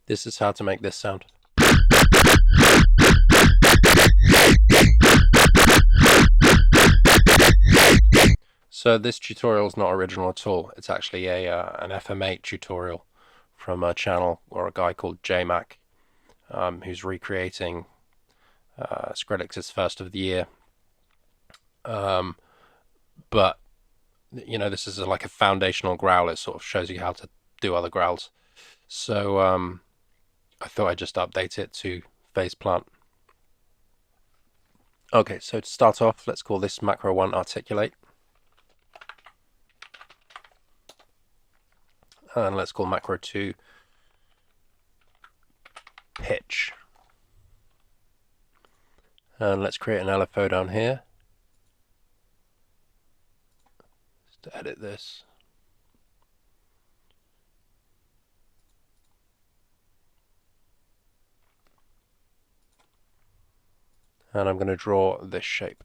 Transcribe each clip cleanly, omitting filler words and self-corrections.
This is how to make this sound. So this tutorial is not original at all. It's actually an FM8 tutorial from a channel or a guy called JMac, who's recreating Skrillex's First of the Year. But you know, this is like a foundational growl. It sort of shows you how to do other growls. So I thought I'd just update it to phaseplant. Okay, so to start off, let's call this macro 1 articulate. And let's call macro 2 pitch. And let's create an LFO down here. Just to edit this. And I'm going to draw this shape.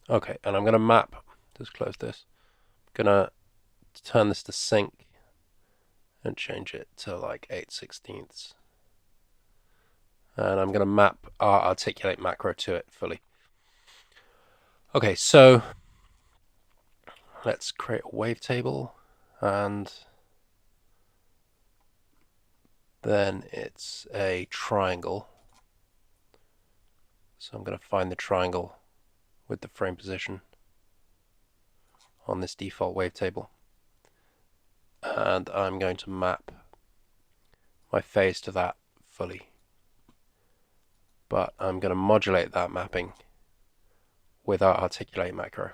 Okay, and I'm going to map, just close this. I'm going to turn this to sync and change it to like 8/16. And I'm going to map our articulate macro to it fully. Okay, so let's create a wavetable, and then it's a triangle. So I'm going to find the triangle with the frame position on this default wavetable. And I'm going to map my phase to that fully. But I'm going to modulate that mapping with our articulate macro.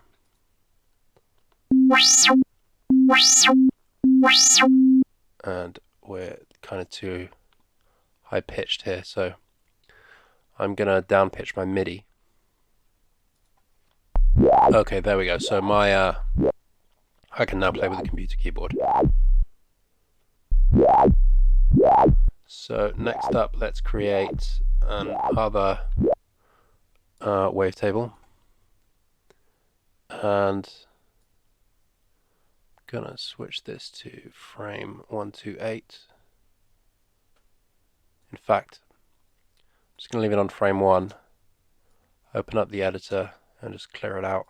And we're kind of too high pitched here, so I'm going to down pitch my MIDI. Okay, there we go. So my I can now play with the computer keyboard. So next up, let's create another wavetable, and I'm gonna switch this to frame 128. In fact, I'm just gonna leave it on frame 1. Open up the editor and just clear it out.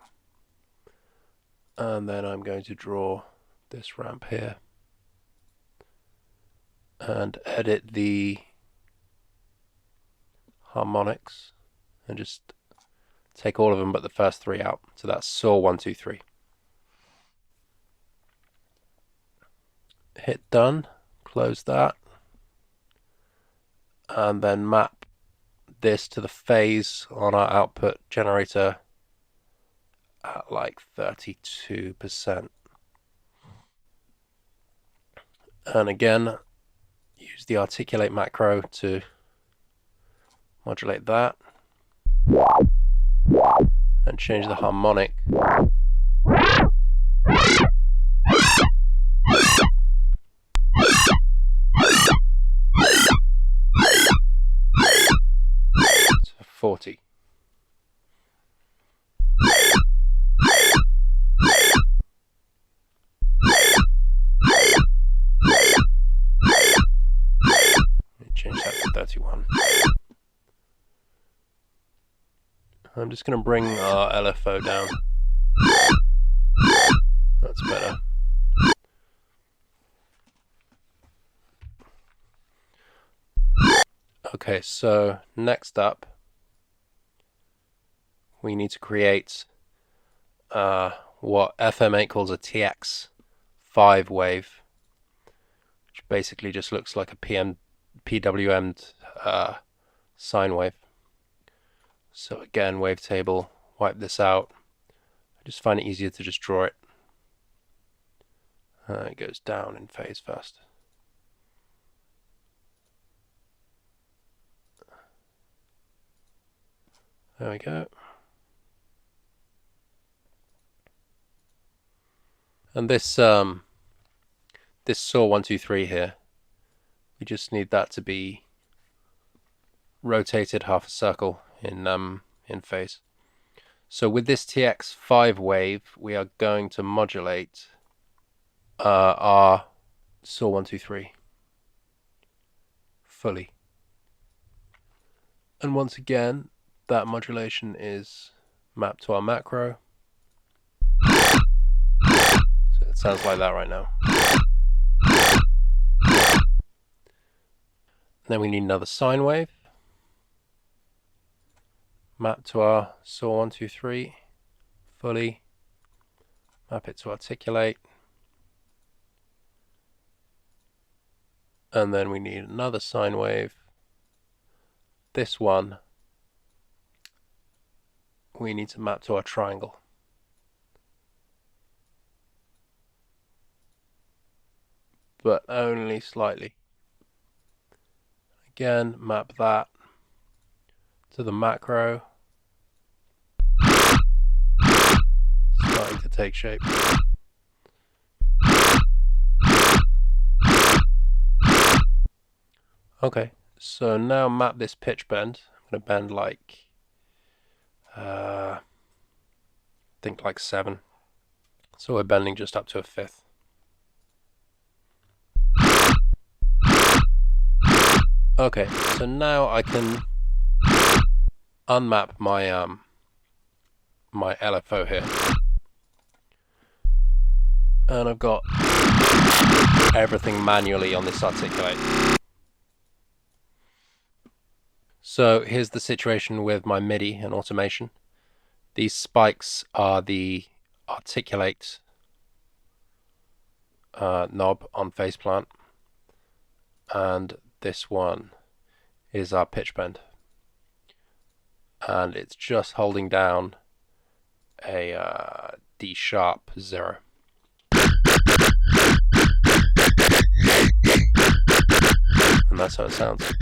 And then I'm going to draw this ramp here and edit the harmonics and just take all of them but the first 3 out. So that's saw 1, 2, 3. Hit done, close that, and then map this to the phase on our output generator at like 32%. And again, use the articulate macro to modulate that and change the harmonic to 40. Change that to 31. I'm just going to bring our LFO down. That's better. Okay, so next up, we need to create what FM8 calls a TX5 wave, which basically just looks like a PWM sine wave. So again, wavetable, wipe this out. I just find it easier to just draw it. It goes down in phase first. There we go. And this this saw 1, 2, 3 here, we just need that to be rotated half a circle in phase. So with this TX5 wave, we are going to modulate our saw 123 fully. And once again, that modulation is mapped to our macro. So it sounds like that right now. Then we need another sine wave. Map to our saw 123 fully. Map it to articulate. And then we need another sine wave. This one we need to map to our triangle. But only slightly. Again, map that to the macro. Starting to take shape. Okay, so now map this pitch bend. I'm going to bend like, I think like 7. So we're bending just up to a 5th. Okay, so now I can unmap my my LFO here. And I've got everything manually on this articulate. So here's the situation with my MIDI and automation. These spikes are the articulate knob on phaseplant, and this one is our pitch bend, and it's just holding down a D sharp 0. And that's how it sounds.